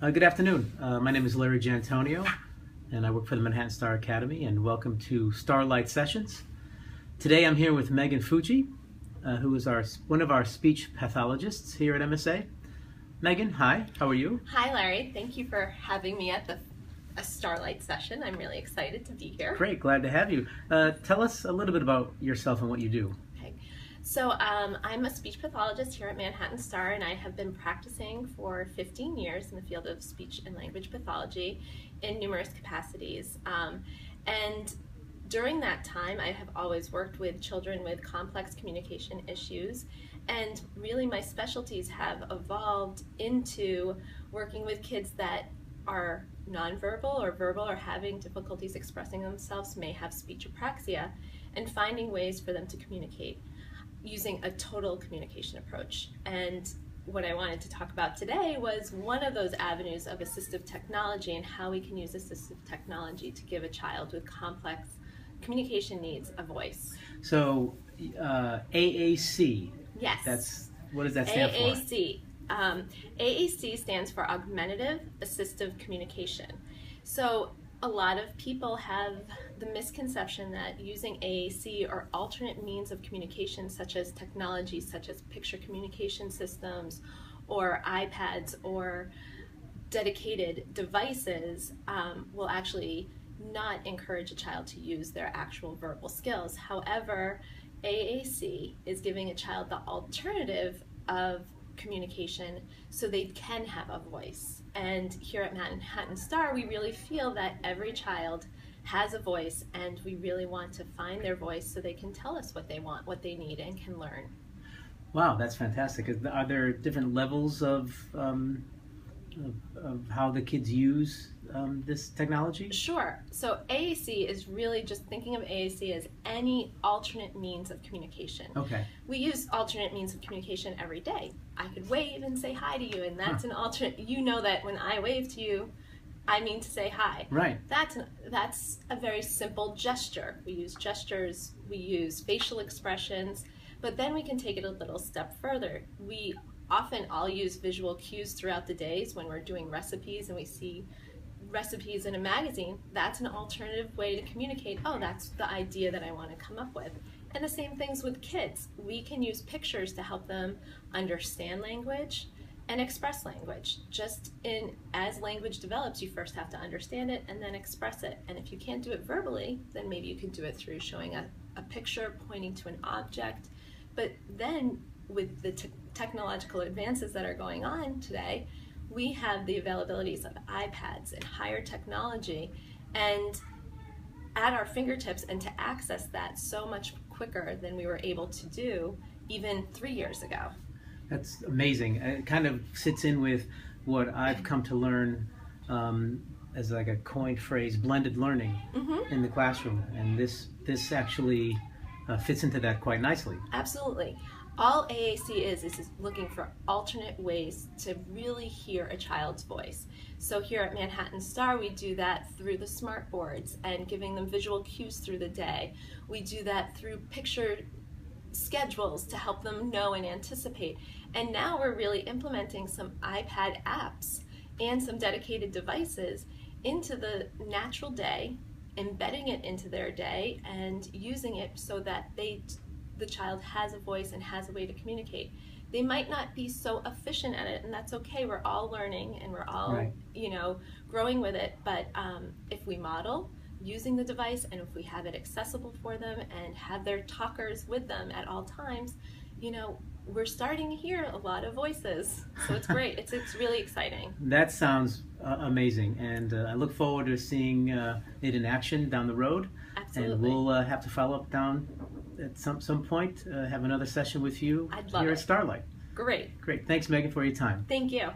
Good afternoon. My name is Larry Giantonio, and I work for the Manhattan Star Academy, and welcome to StarLight Sessions. Today I'm here with Megan Fucci, who is one of our speech pathologists here at MSA. Megan, hi, how are you? Hi, Larry. Thank you for having me at a StarLight session. I'm really excited to be here. Great, glad to have you. Tell us a little bit about yourself and what you do. Okay. So I'm a speech pathologist here at Manhattan Star, and I have been practicing for 15 years in the field of speech and language pathology in numerous capacities. And during that time, I have always worked with children with complex communication issues, and really my specialties have evolved into working with kids that are nonverbal or verbal or having difficulties expressing themselves, may have speech apraxia, and finding ways for them to communicate using a total communication approach. And what I wanted to talk about today was one of those avenues of assistive technology and how we can use assistive technology to give a child with complex communication needs a voice. So AAC. Yes. What does that stand for? AAC. AAC stands for Augmentative Assistive Communication. So a lot of people have the misconception that using AAC or alternate means of communication, such as technologies such as picture communication systems or iPads or dedicated devices, will actually not encourage a child to use their actual verbal skills. However, AAC is giving a child the alternative of communication so they can have a voice. And here at Manhattan Star, we really feel that every child has a voice, and we really want to find their voice so they can tell us what they want, what they need, and can learn. Wow, that's fantastic. Are there different levels of how the kids use this technology? Sure. So AAC is really just thinking of AAC as any alternate means of communication. Okay. We use alternate means of communication every day. I could wave and say hi to you, and that's an alternate. You know that when I wave to you, I mean to say hi. Right. That's a very simple gesture. We use gestures, we use facial expressions, but then we can take it a little step further. We often all use visual cues throughout the days when we're doing recipes and we see recipes in a magazine. That's an alternative way to communicate. Oh, that's the idea that I want to come up with. And the same things with kids. We can use pictures to help them understand language and express language. As language develops, you first have to understand it and then express it. And if you can't do it verbally, then maybe you can do it through showing a picture, pointing to an object. But then with the technological advances that are going on today, we have the availabilities of iPads and higher technology and at our fingertips, and to access that so much quicker than we were able to do even 3 years ago. That's amazing. It kind of sits in with what I've come to learn as like a coined phrase, blended learning in the classroom. And this actually fits into that quite nicely. Absolutely. All AAC is looking for alternate ways to really hear a child's voice. So here at Manhattan Star, we do that through the smart boards and giving them visual cues through the day. We do that through picture schedules to help them know and anticipate. And now we're really implementing some iPad apps and some dedicated devices into the natural day, embedding it into their day and using it so that the child has a voice and has a way to communicate. They might not be so efficient at it, and that's okay. We're all learning and we're all, right, growing with it. But if we model using the device and if we have it accessible for them and have their talkers with them at all times, we're starting to hear a lot of voices. So it's great. It's really exciting. That sounds amazing, and I look forward to seeing it in action down the road. Absolutely. And we'll have to follow up down at some point, have another session with you I'd love here it. at StarLight. Great. Great. Thanks, Megan, for your time. Thank you.